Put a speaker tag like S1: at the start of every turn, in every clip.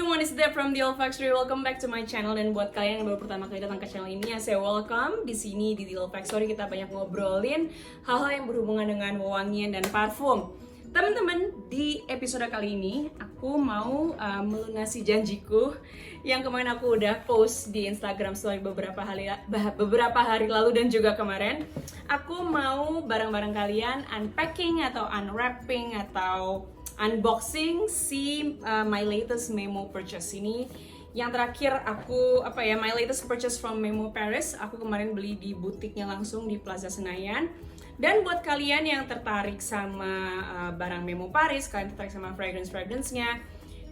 S1: everyone, it's Deb from The Old Factory. Welcome back to my channel. Dan buat kalian yang baru pertama kali datang ke channel ini, ya saya welcome. Di sini di The Old Factory kita banyak ngobrolin hal-hal yang berhubungan dengan wewangian dan parfum. Teman-teman, di episode kali ini aku mau melunasi janjiku yang kemarin aku udah post di Instagram story beberapa hari lalu dan juga kemarin. Aku mau bareng-bareng kalian unpacking atau unwrapping atau unboxing si my latest Memo purchase ini. Yang terakhir my latest purchase from Memo Paris. Aku kemarin beli di butiknya langsung di Plaza Senayan. Dan buat kalian yang tertarik sama barang Memo Paris, kalian tertarik sama fragrance-nya,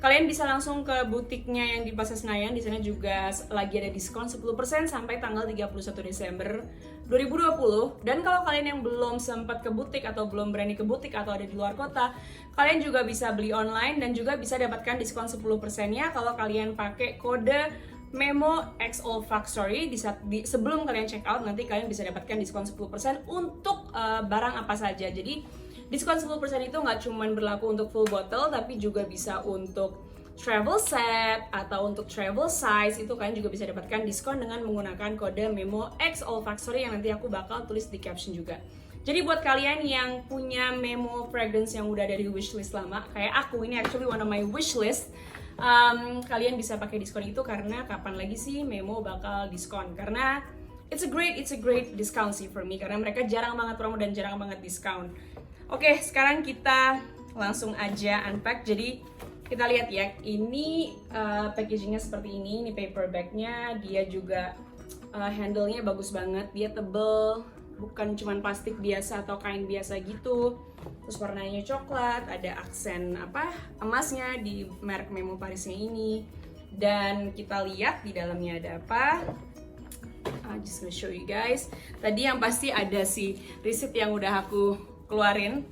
S1: kalian bisa langsung ke butiknya yang di Plaza Senayan. Di sana juga lagi ada diskon 10% sampai tanggal 31 Desember 2020. Dan kalau kalian yang belum sempat ke butik atau belum berani ke butik atau ada di luar kota, kalian juga bisa beli online dan juga bisa dapatkan diskon 10%-nya kalau kalian pakai kode Memo X Olfactory. Sebelum kalian check out, nanti kalian bisa dapatkan diskon 10% untuk barang apa saja. Jadi diskon 10% itu nggak cuma berlaku untuk full bottle, tapi juga bisa untuk travel set atau untuk travel size. Itu kalian juga bisa dapatkan diskon dengan menggunakan kode Memo X Olfactory yang nanti aku bakal tulis di caption juga. Jadi buat kalian yang punya Memo fragrance yang udah dari wishlist lama, kayak aku, ini actually one of my wishlist, kalian bisa pakai diskon itu karena kapan lagi sih Memo bakal diskon? Karena it's a great discount sih for me, karena mereka jarang banget promo dan jarang banget diskon. Oke, sekarang kita langsung aja unpack. Jadi kita lihat ya, ini packagingnya seperti ini paper bagnya, dia juga handle-nya bagus banget, dia tebel, bukan cuma plastik biasa atau kain biasa gitu. Terus warnanya coklat, ada aksen emasnya di merek Memo Parisnya ini. Dan kita lihat di dalamnya ada apa. Just gonna show you guys. Tadi yang pasti ada si receipt yang udah aku keluarin.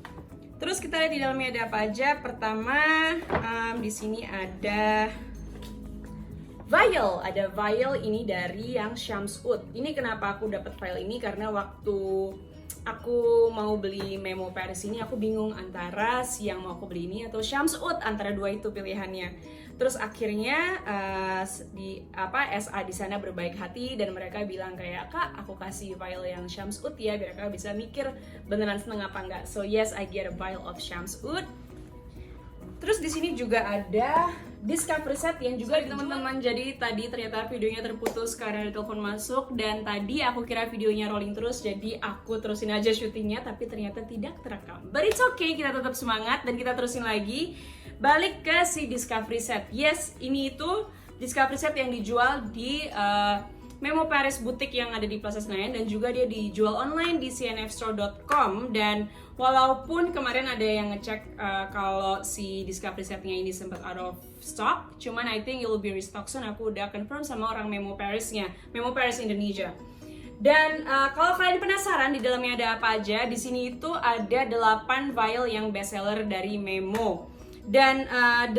S1: Terus kita lihat di dalamnya ada apa aja. Pertama, di sini ada vial. Ada vial ini dari yang Shams Oud. Ini kenapa aku dapat vial ini, karena waktu aku mau beli Memo Paris ini aku bingung antara si yang mau aku beli ini atau Shams Oud, antara dua itu pilihannya. Terus akhirnya SA di sana berbaik hati dan mereka bilang kayak, "Kak, aku kasih vial yang Shams Oud ya, biar kakak bisa mikir beneran seneng apa enggak." So yes, I get a vial of Shams Oud. Terus di sini juga ada discovery set yang juga teman-teman. Jadi tadi ternyata videonya terputus karena ada telepon masuk, dan tadi aku kira videonya rolling terus, jadi aku terusin aja syutingnya, tapi ternyata tidak terekam. But it's okay, kita tetap semangat dan kita terusin lagi. Balik ke si discovery set. Yes, ini itu discovery set yang dijual di Memo Paris Boutique yang ada di Plaza Senayan, dan juga dia dijual online di cnfstore.com. Dan walaupun kemarin ada yang ngecek kalau si discovery setnya ini sempat out of stock, cuman I think it will be restock soon. Aku udah confirm sama orang Memo Parisnya, Memo Paris Indonesia. Dan kalau kalian penasaran di dalamnya ada apa aja, di sini itu ada 8 vial yang bestseller dari Memo. Dan 8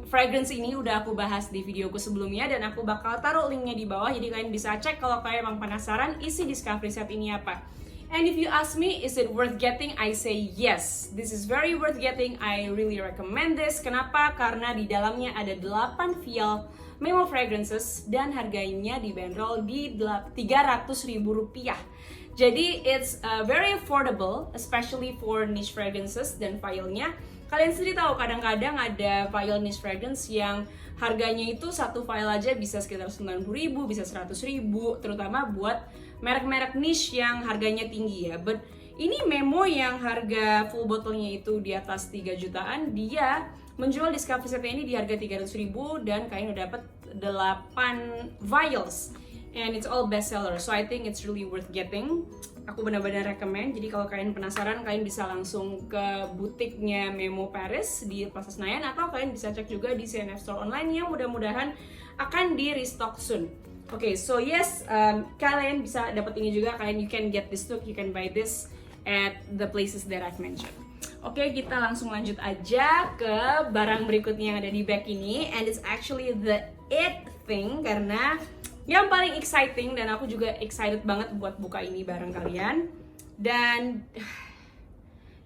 S1: fragrance ini udah aku bahas di videoku sebelumnya, dan aku bakal taruh linknya di bawah, jadi kalian bisa cek kalau kalian emang penasaran isi discovery set ini apa. And if you ask me, is it worth getting? I say yes, this is very worth getting. I really recommend this. Kenapa? Karena di dalamnya ada 8 vial Memo fragrances dan harganya dibanderol di Rp300.000. Jadi it's very affordable, especially for niche fragrances. Dan vialnya, kalian sendiri tahu kadang-kadang ada vial niche fragrance yang harganya itu satu vial aja bisa sekitar 90.000, bisa 100.000, terutama buat merek-merek niche yang harganya tinggi ya. But ini Memo yang harga full botolnya itu di atas 3 jutaan, dia menjual discovery setnya ini di harga 300.000, dan kalian udah dapat 8 vials. And it's all bestseller, so I think it's really worth getting. Aku benar-benar recommend. Jadi kalau kalian penasaran, kalian bisa langsung ke butiknya Memo Paris di Plaza Senayan, atau kalian bisa cek juga di CNF Store online yang mudah-mudahan akan di restock soon. Okay, so yes, kalian bisa dapat ini juga. You can get this too, you can buy this at the places that I've mentioned. Oke, kita langsung lanjut aja ke barang berikutnya yang ada di bag ini, and it's actually the it thing, karena yang paling exciting, dan aku juga excited banget buat buka ini bareng kalian. Dan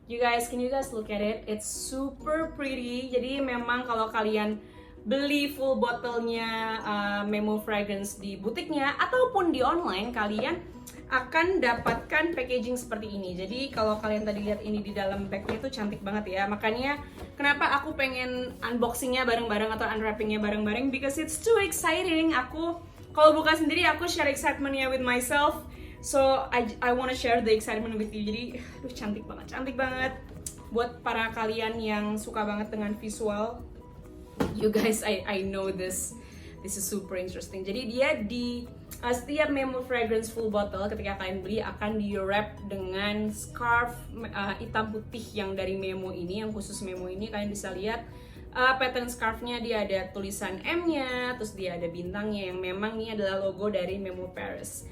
S1: Can you guys look at it? It's super pretty. Jadi memang kalau kalian beli full botolnya Memo Fragrance di butiknya ataupun di online, kalian akan dapatkan packaging seperti ini. Jadi kalau kalian tadi lihat ini di dalam bagnya itu cantik banget ya. Makanya kenapa aku pengen unboxingnya bareng-bareng atau unwrappingnya bareng-bareng, because it's too exciting. Aku kalau buka sendiri aku share excitementnya with myself. So I wanna share the excitement with you. Jadi aduh cantik banget. Buat para kalian yang suka banget dengan visual, you guys, I know this is super interesting. Jadi dia di setiap Memo Fragrance full bottle ketika kalian beli akan di wrap dengan scarf hitam putih yang dari Memo ini, yang khusus Memo ini. Kalian bisa lihat pattern scarfnya, dia ada tulisan M-nya, terus dia ada bintangnya yang memang ini adalah logo dari Memo Paris.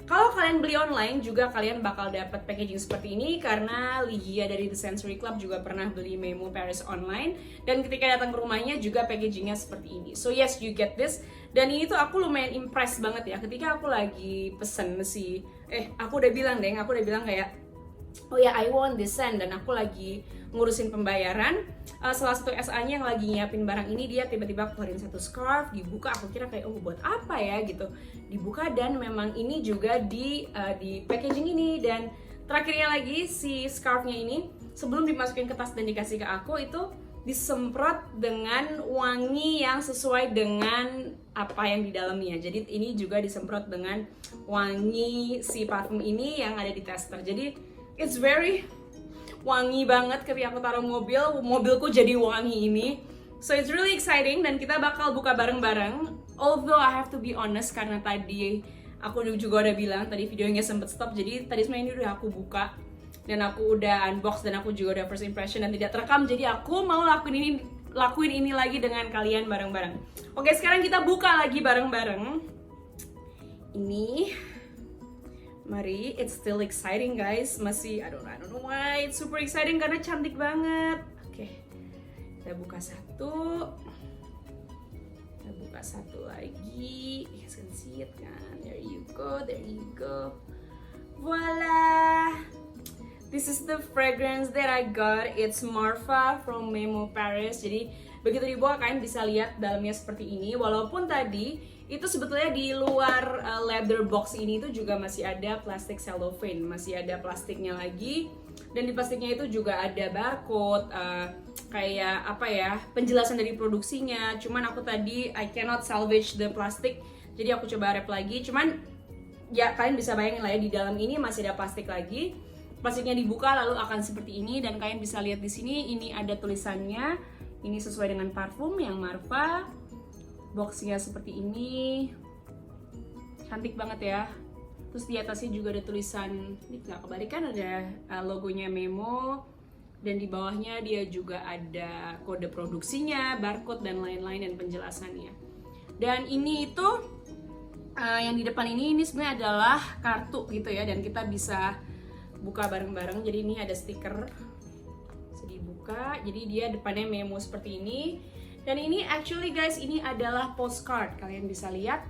S1: Kalau kalian beli online juga kalian bakal dapat packaging seperti ini, karena Ligia dari The Sensory Club juga pernah beli Memo Paris online, dan ketika datang ke rumahnya juga packagingnya seperti ini. So yes, you get this. Dan ini tuh aku lumayan impressed banget ya ketika aku lagi pesen aku udah bilang kayak oh ya, I want this scent, dan aku lagi ngurusin pembayaran. Salah satu SA-nya yang lagi nyiapin barang ini, dia tiba-tiba keluarin satu scarf, dibuka, aku kira kayak oh buat apa ya gitu, dibuka dan memang ini juga di packaging ini. Dan terakhirnya lagi si scarfnya ini sebelum dimasukin ke tas dan dikasih ke aku itu disemprot dengan wangi yang sesuai dengan apa yang di dalamnya. Jadi ini juga disemprot dengan wangi si parfum ini yang ada di tester. Jadi it's very wangi banget. Ketika aku taruh mobilku jadi wangi ini. So it's really exciting dan kita bakal buka bareng-bareng. Although I have to be honest, karena tadi aku juga udah bilang tadi videonya sempet stop. Jadi tadi sebenarnya ini udah aku buka dan aku udah unbox dan aku juga udah first impression dan tidak terekam. Jadi aku mau lakuin ini lagi dengan kalian bareng-bareng. Oke, sekarang kita buka lagi bareng-bareng. Ini, mari, it's still exciting guys. Masih, I don't know why it's super exciting karena cantik banget. Oke, kita buka satu. Kita buka satu lagi. You can see it kan? There you go. Voila! This is the fragrance that I got. It's Marfa from Memo Paris. Jadi begitu dibuka kalian bisa lihat dalamnya seperti ini. Walaupun tadi itu sebetulnya di luar leather box ini itu juga masih ada plastik cellophane, masih ada plastiknya lagi. Dan di plastiknya itu juga ada barcode, kayak apa ya, penjelasan dari produksinya. Cuman aku tadi I cannot salvage the plastic, jadi aku coba wrap lagi. Cuman ya kalian bisa bayangin lah ya, di dalam ini masih ada plastik lagi. Plastiknya dibuka lalu akan seperti ini dan kalian bisa lihat di sini ini ada tulisannya. Ini sesuai dengan parfum yang Marfa. Boxnya seperti ini. Cantik banget ya. Terus di atasnya juga ada tulisan, ini nggak kebalikan, ada logonya Memo. Dan di bawahnya dia juga ada kode produksinya, barcode dan lain-lain dan penjelasannya. Dan ini itu yang di depan ini sebenarnya adalah kartu gitu ya, dan kita bisa buka bareng-bareng. Jadi ini ada stiker, bisa dibuka. Jadi dia depannya Memo seperti ini. Dan ini actually guys, ini adalah postcard. Kalian bisa lihat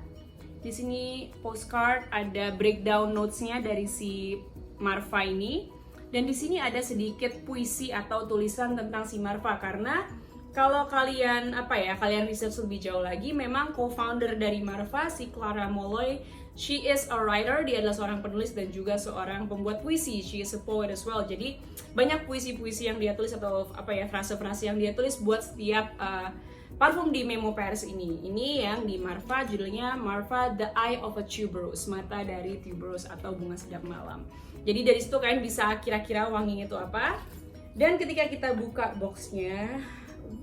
S1: di sini postcard, ada breakdown notes-nya dari si Marfa ini. Dan di sini ada sedikit puisi atau tulisan tentang si Marfa, karena kalau kalian kalian research lebih jauh lagi, memang co-founder dari Marfa, si Clara Molloy, she is a writer, dia adalah seorang penulis dan juga seorang pembuat puisi. She is a poet as well. Jadi banyak puisi-puisi yang dia tulis atau frase-frase yang dia tulis buat setiap parfum di Memo Paris ini. Ini yang di Marfa, judulnya Marfa The Eye of a Tuberose, mata dari tuberose atau bunga sedap malam. Jadi dari situ kalian bisa kira-kira wanginya itu apa. Dan ketika kita buka boxnya,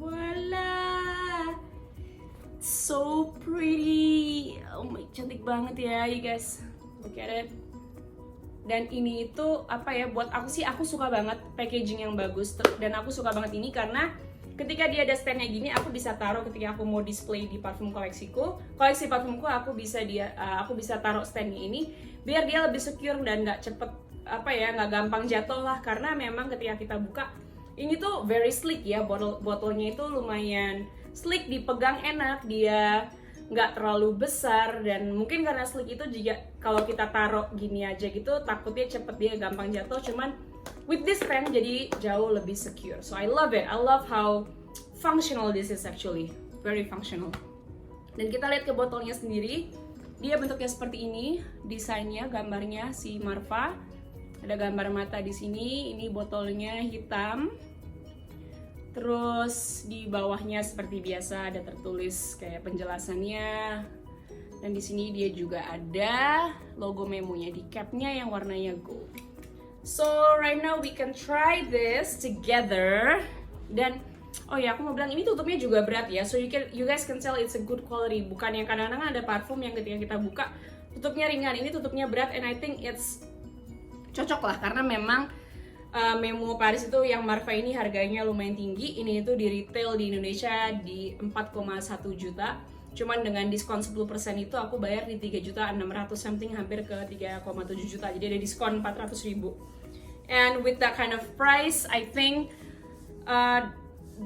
S1: voila, so pretty. Oh my, cantik banget ya, you guys. Look at it. Dan ini itu buat aku sih, aku suka banget packaging yang bagus. Dan aku suka banget ini karena ketika dia ada standnya gini, aku bisa taruh ketika aku mau display di parfum koleksiku. Koleksi parfumku aku bisa taruh standnya ini biar dia lebih secure dan nggak cepet nggak gampang jatuh lah. Karena memang ketika kita buka, ini tuh very sleek ya, botolnya itu lumayan sleek, dipegang enak, dia nggak terlalu besar. Dan mungkin karena sleek itu juga kalau kita taruh gini aja gitu takutnya cepet dia gampang jatuh. Cuman with this pen jadi jauh lebih secure. So I love it. I love how functional this is actually. Very functional. Dan kita lihat ke botolnya sendiri. Dia bentuknya seperti ini, desainnya, gambarnya si Marva. Ada gambar mata di sini. Ini botolnya hitam. Terus di bawahnya seperti biasa ada tertulis kayak penjelasannya. Dan di sini dia juga ada logo memonya di capnya yang warnanya gold. So right now we can try this together. Dan oh ya, aku mau bilang ini tutupnya juga berat ya. So you guys can tell it's a good quality. Bukan yang kadang-kadang ada parfum yang ketika kita buka tutupnya ringan. Ini tutupnya berat and I think it's cocok lah karena memang Memo Paris itu yang Marva ini harganya lumayan tinggi. Ini itu di retail di Indonesia di 4,1 juta. Cuman dengan diskon 10% itu aku bayar di 3.600.000 something, hampir ke 3,7 juta. Jadi ada diskon 400.000. And with that kind of price, I think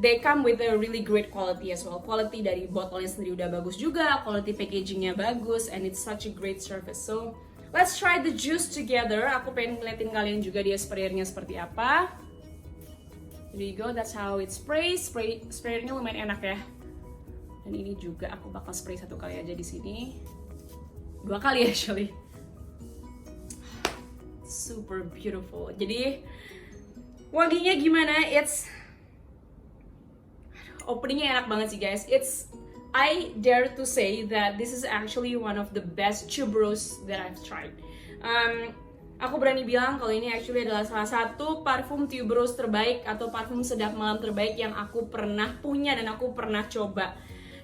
S1: they come with a really great quality as well. Quality dari botolnya sendiri udah bagus juga, quality packagingnya bagus, and it's such a great service. So let's try the juice together. Aku pengen ngeliatin kalian juga dia sprayernya seperti apa. There you go, that's how it sprays. Sprayernya lumayan enak ya. Dan ini juga aku bakal spray satu kali aja di sini. 2 kali actually. Super beautiful. Jadi wanginya gimana? Openingnya enak banget sih guys. I dare to say that this is actually one of the best tuberose that I've tried. Aku berani bilang kalau ini actually adalah salah satu parfum tuberose terbaik atau parfum sedap malam terbaik yang aku pernah punya dan aku pernah coba.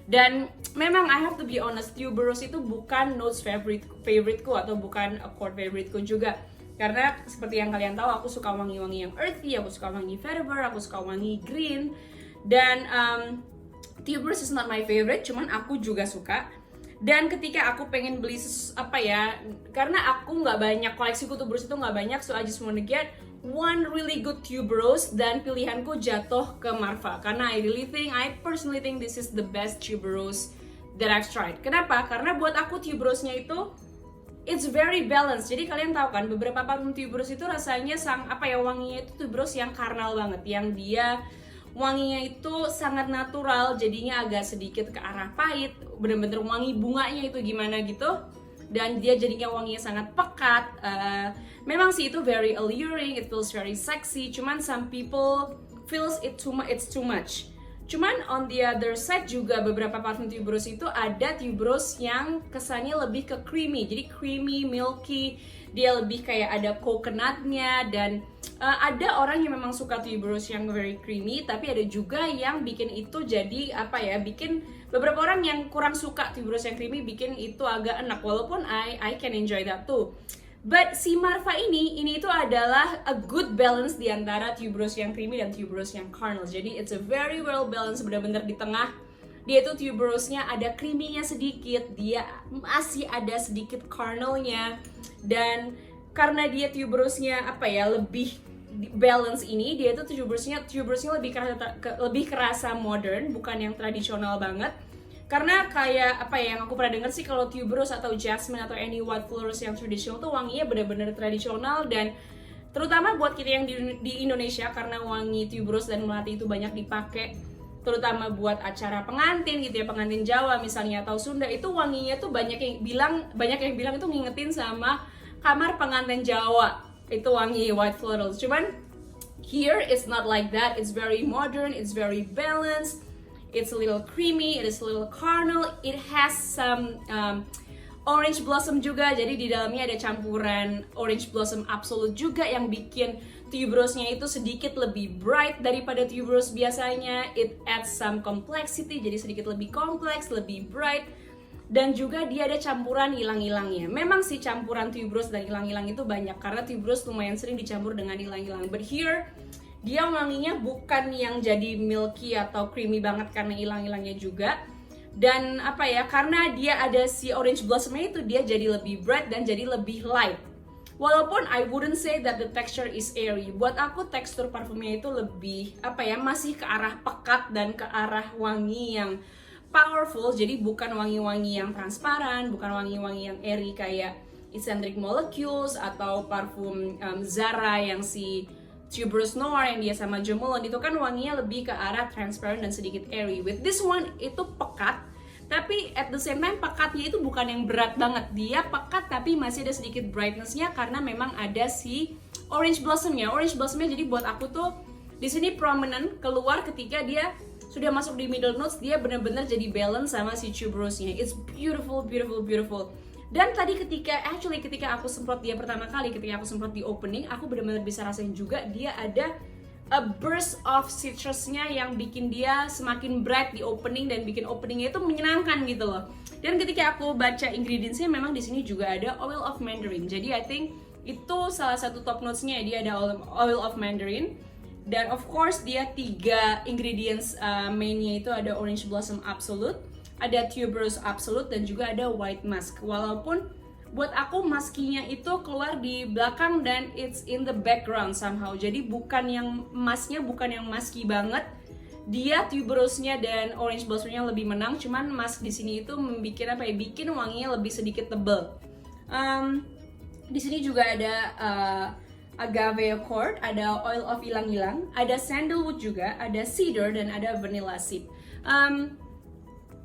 S1: Dan memang I have to be honest, tuberose itu bukan notes favoriteku atau bukan accord favoriteku juga. Karena seperti yang kalian tahu, aku suka wangi-wangi yang earthy, aku suka wangi vetiver, aku suka wangi green. Dan tuberose is not my favorite, cuman aku juga suka. Dan ketika aku pengen beli karena aku nggak banyak, koleksiku tuberose itu nggak banyak, so I just wanna get one really good tuberose dan pilihanku jatuh ke Marva karena I personally think this is the best tuberose that I've tried. Kenapa? Karena buat aku tuberose-nya itu it's very balanced. Jadi kalian tahu kan beberapa parfum tuberose itu rasanya wanginya itu tuberose yang karnal banget, yang dia wanginya itu sangat natural, jadinya agak sedikit ke arah pahit, bener-bener wangi bunganya itu gimana gitu. Dan dia jadinya wanginya sangat pekat. Memang sih itu very alluring, it feels very sexy. Cuman some people feels it's too much. Cuman on the other side juga beberapa parfum tuberose itu ada tuberose yang kesannya lebih ke creamy. Jadi creamy, milky, dia lebih kayak ada coconutnya. Dan ada orang yang memang suka tuberose yang very creamy, tapi ada juga yang bikin itu jadi bikin beberapa orang yang kurang suka tuberose yang creamy bikin itu agak enak. Walaupun I can enjoy that too. But si Marva ini itu adalah a good balance di antara tuberose yang creamy dan tuberose yang carnal. Jadi it's a very well balanced, benar-benar di tengah. Dia itu tuberose-nya ada creamy-nya sedikit, dia masih ada sedikit carnalnya. Dan karena dia tuberose-nya lebih balance ini, dia itu tuberose-nya lebih kerasa modern, bukan yang tradisional banget. Karena kayak yang aku pernah dengar sih, kalau tuberose atau jasmine atau any white flowers yang tradisional tuh wanginya benar-benar tradisional. Dan terutama buat kita yang di Indonesia, karena wangi tuberose dan melati itu banyak dipakai terutama buat acara pengantin gitu ya, pengantin Jawa misalnya atau Sunda, itu wanginya tuh banyak yang bilang itu ngingetin sama kamar pengantin Jawa, itu wangi white florals. Cuman here it's not like that, it's very modern, it's very balanced. It's a little creamy, it is a little carnal, it has some orange blossom juga, jadi di dalamnya ada campuran orange blossom absolute juga yang bikin tuberose-nya itu sedikit lebih bright daripada tuberose biasanya. It adds some complexity, jadi sedikit lebih kompleks, lebih bright. Dan juga dia ada campuran ilang-ilangnya. Memang sih campuran tuberose dan ilang-ilang itu banyak, karena tuberose lumayan sering dicampur dengan ilang-ilang. But here, dia wanginya bukan yang jadi milky atau creamy banget karena ilang-ilangnya juga. Dan karena dia ada si orange blossomnya itu, dia jadi lebih bright dan jadi lebih light. Walaupun I wouldn't say that the texture is airy. Buat aku tekstur parfumnya itu lebih masih ke arah pekat dan ke arah wangi yang powerful. Jadi bukan wangi-wangi yang transparan, bukan wangi-wangi yang airy kayak Eccentric Molecules atau parfum Zara yang si Tuberose Noir yang dia sama Jo Malone itu kan wanginya lebih ke arah transparent dan sedikit airy. With this one itu pekat, tapi at the same time pekatnya itu bukan yang berat banget. Dia pekat tapi masih ada sedikit brightness-nya karena memang ada si orange blossom-nya. Orange blossom-nya jadi buat aku tuh di sini prominent keluar ketika dia sudah masuk di middle notes, dia benar-benar jadi balance sama si tuberose-nya. It's beautiful, beautiful, beautiful. Dan tadi ketika aku semprot dia pertama kali, ketika aku semprot di opening, aku benar-benar bisa rasain juga dia ada a burst of citrusnya yang bikin dia semakin bright di opening dan bikin openingnya itu menyenangkan gitu loh. Dan ketika aku baca ingredientsnya, memang di sini juga ada oil of mandarin. Jadi I think itu salah satu top notes-nya, dia ada oil of mandarin. Dan of course dia 3 ingredients mainnya itu ada orange blossom absolute, ada tuberose absolute, dan juga ada white musk. Walaupun buat aku muskinya itu keluar di belakang dan it's in the background somehow. Jadi bukan yang musknya bukan yang musky banget. Dia tuberose-nya dan orange blossom-nya lebih menang, cuman musk di sini itu bikin wanginya lebih sedikit tebal. Di sini juga ada agave accord, ada oil of ilang-ilang, ada sandalwood juga, ada cedar, dan ada vanilla seed.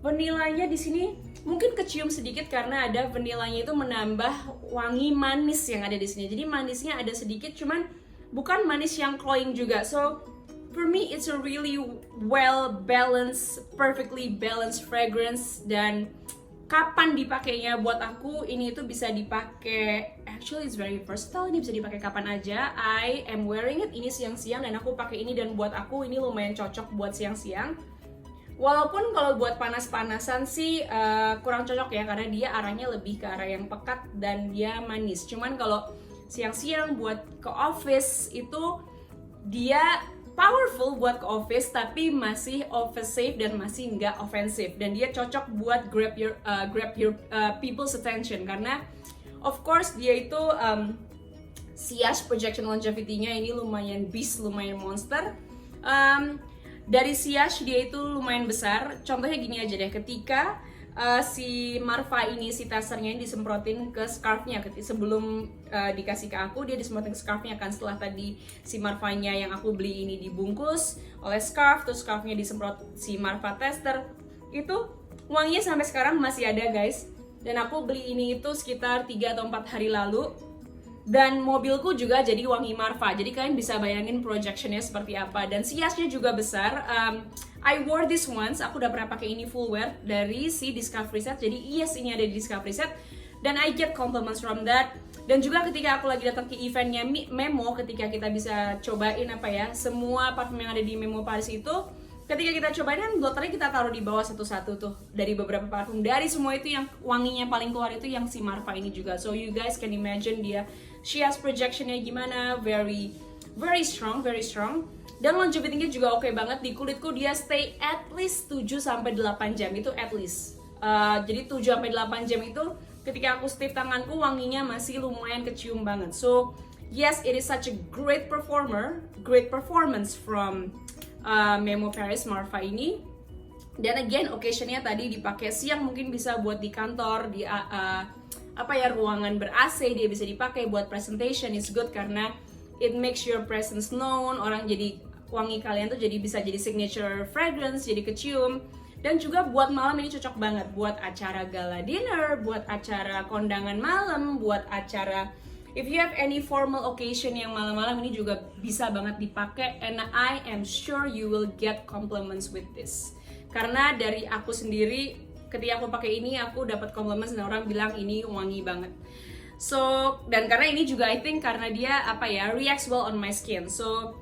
S1: Vanillanya di sini mungkin kecium sedikit karena ada vanillanya itu menambah wangi manis yang ada di sini. Jadi manisnya ada sedikit, cuman bukan manis yang cloying juga. So for me it's a really well balanced, perfectly balanced fragrance. Dan kapan dipakainya buat aku ini itu bisa dipakai, actually it's very versatile, ini bisa dipakai kapan aja. I am wearing it ini siang-siang dan aku pakai ini, dan buat aku ini lumayan cocok buat siang-siang. Walaupun kalau buat panas-panasan sih kurang cocok ya, karena dia arahnya lebih ke arah yang pekat dan dia manis. Cuman kalau siang-siang buat ke office itu dia powerful buat ke office tapi masih office safe dan masih nggak offensive, dan dia cocok buat grab your people's attention karena of course dia itu Sillage projection longevity-nya ini lumayan beast, lumayan monster. Dari Sillage dia itu lumayan besar. Contohnya gini aja deh, ketika si Marva ini, si tasernya ini disemprotin ke scarfnya sebelum dikasih ke aku, dia disemprotin ke scarfnya kan. Setelah tadi si Marvanya yang aku beli ini dibungkus oleh scarf, terus scarfnya disemprot si Marva tester, itu wanginya sampai sekarang masih ada guys. Dan aku beli ini itu sekitar 3 atau 4 hari lalu, dan mobilku juga jadi wangi Marva. Jadi kalian bisa bayangin projectionnya seperti apa. Dan Sillage-nya juga besar. I wore this once, aku udah pernah pakai ini full wear dari si Discovery Set. Jadi yes, ini ada di Discovery Set dan I get compliments from that. Dan juga ketika aku lagi datang ke eventnya Memo, ketika kita bisa cobain semua parfum yang ada di Memo Paris itu, ketika kita cobain kan bloternya kita taruh di bawah satu-satu tuh dari beberapa parfum. Dari semua itu yang wanginya paling keluar itu yang si Marva ini juga. So you guys can imagine dia Sillage projectionnya gimana, very strong, very strong. Dan longevity-nya juga oke banget. Di kulitku dia stay at least 7-8 jam, itu at least. Jadi 7-8 jam itu ketika aku stiff tanganku wanginya masih lumayan kecium banget. So yes, it is such a great performance from Memo Paris Marva ini. Dan again, occasion-nya tadi dipakai siang, mungkin bisa buat di kantor, di ruangan ber-AC, dia bisa dipakai buat presentation. It's good karena it makes your presence known. Orang jadi wangi kalian tuh bisa jadi signature fragrance, jadi kecium. Dan juga buat malam ini cocok banget buat acara gala dinner, buat acara kondangan malam, buat acara if you have any formal occasion yang malam-malam, ini juga bisa banget dipakai. And I am sure you will get compliments with this. Karena dari aku sendiri, ketika aku pakai ini aku dapat compliments dan orang bilang ini wangi banget. So, dan karena ini juga I think karena dia reacts well on my skin. So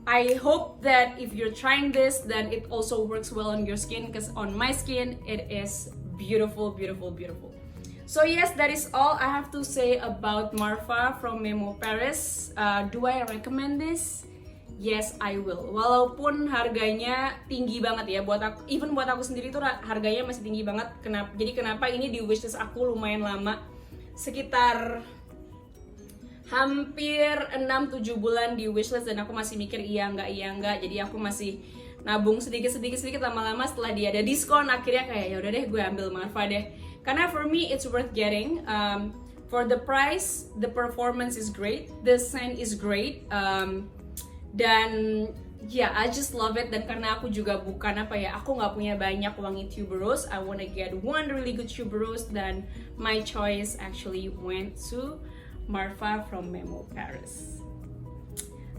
S1: I hope that if you're trying this, then it also works well on your skin, because on my skin it is beautiful, beautiful, beautiful. So yes, that is all I have to say about Marva from Memo Paris. Do I recommend this? Yes, I will. Walaupun harganya tinggi banget ya, buat aku, even buat aku sendiri tuh harganya masih tinggi banget. Kenapa ini di wishlist aku lumayan lama, sekitar hampir 6-7 bulan di wishlist, dan aku masih mikir iya enggak. Jadi aku masih nabung sedikit lama-lama. Setelah dia ada diskon, akhirnya kayak ya udah deh gue ambil Marva deh. Karena for me it's worth getting. For the price, the performance is great, the scent is great. Dan yeah, I just love it. Dan karena aku juga bukan aku nggak punya banyak wangi tuberose, I wanna get one really good tuberose, dan my choice actually went to Marfa from Memo Paris.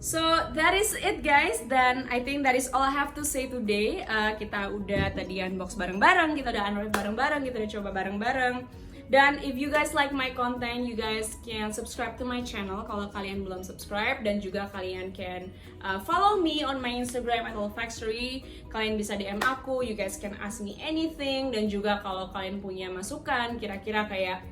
S1: So that is it guys, dan I think that is all I have to say today. Kita udah tadi unbox bareng-bareng, kita udah unwrap bareng-bareng, kita udah coba bareng-bareng. Dan if you guys like my content, you guys can subscribe to my channel kalau kalian belum subscribe, dan juga kalian can follow me on my Instagram at @olfactory. Kalian bisa DM aku, you guys can ask me anything, dan juga kalau kalian punya masukan kira-kira kayak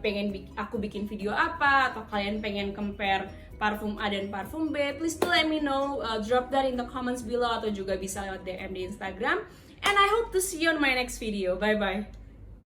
S1: pengen aku bikin video apa, atau kalian pengen compare parfum A dan parfum B, please do let me know. Drop that in the comments below, atau juga bisa lewat DM di Instagram. And I hope to see you on my next video. Bye bye.